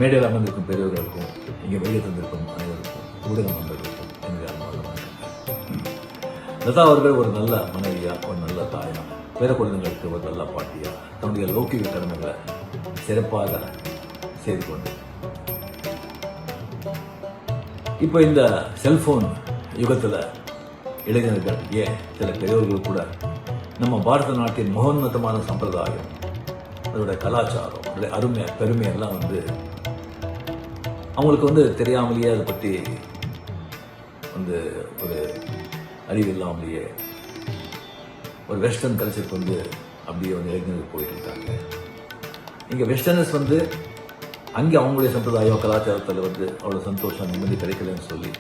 மேடையில் அமர்ந்திருக்கும் பெரியவர்களுக்கும் இங்கே வெளியே தந்திருக்கும் அனைவருக்கும் ஊடக நண்பர்களுக்கும் என்னுடைய அன்பான வணக்கங்கள். லதா அவர்கள் ஒரு நல்ல மனைவியா, ஒரு நல்ல தாயா, பேர குழந்தைங்களுக்கு ஒரு நல்ல பாட்டியா தன்னுடைய லௌகிக கடமைகளை சிறப்பாக செய்து கொண்டு இப்போ இந்த செல்போன் யுகத்தில் இளைஞர்கள் ஏன் சில பெரியவர்கள் கூட நம்ம பாரத நாட்டின் மகோன்னதமான சம்பிரதாயம், அதோட கலாச்சாரம், அதோட அருமை பெருமையெல்லாம் அவங்களுக்கு தெரியாமலேயே அதை பற்றி ஒரு அறிவு இல்லாமலேயே ஒரு வெஸ்டர்ன் கல்ச்சருக்கு அப்படியே இளைஞர்கள் போயிட்டு இருக்காங்க. இங்கே வெஸ்டர்னஸ் அங்கே அவங்களுடைய சம்பிரதாயம் கலாச்சாரத்தில் அவ்வளோ சந்தோஷம் நிம்மதி கிடைக்கலன்னு சொல்லி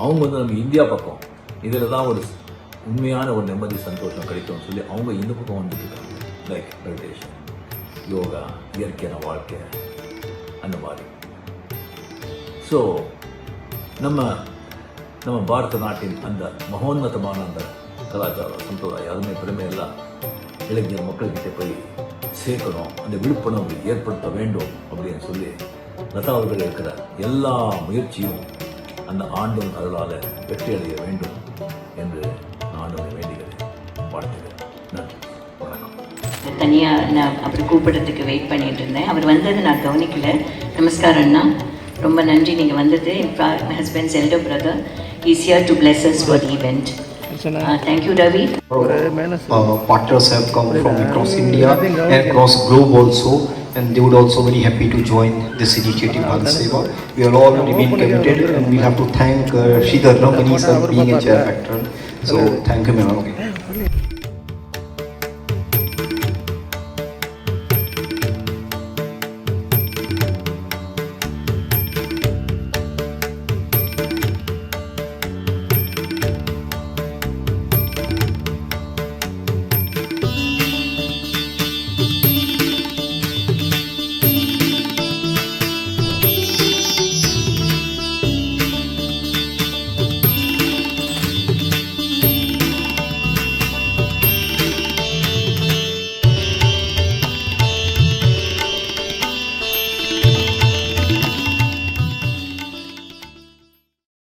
அவங்க நம்ம இந்தியா பக்கம் இதில் தான் ஒரு உண்மையான ஒரு நிம்மதி சந்தோஷம் கிடைக்கும்னு சொல்லி அவங்க இந்த பக்கம் வந்துட்டு இருக்காங்க. லைக் மெடிடேஷன், யோகா, இயற்கையான வாழ்க்கை, அந்த மாதிரி. ஸோ நம்ம பாரத நாட்டின் அந்த மகோன்னதமான அந்த கலாச்சாரம், சம்பிரதாயம், அதுமே பெருமையெல்லாம் இளைஞர் மக்கள்கிட்ட போய் சேர்க்கணும், அந்த விழிப்புணர்வு ஏற்படுத்த வேண்டும் அப்படின்னு சொல்லி லதா அவர்கள் இருக்கிற எல்லா முயற்சியும் அந்த ஆண்டவன் அருளால் வெற்றி அடைய வேண்டும் என்று நான் ஆண்டவனை வேண்டுகிறேன், வாழ்த்துகிறேன். நன்றி, வணக்கம். தனியாக நான் அப்படி கூப்பிடுறதுக்கு வெயிட் பண்ணிட்டு இருந்தேன். அவர் வந்தது நான் கவனிக்கல. நமஸ்காரம் அண்ணா, ரொம்ப நன்றி நீங்கள் வந்தது. My husband's elder brother is here to bless us for the event. Thank you, Ravi. Partners have come from across India and across globe also, and they would also very happy to join this initiative, Bharat Seva. We are all remain committed, and we have to thank Sridhar Ramani sir being a chair factor. So thank you, ma'am.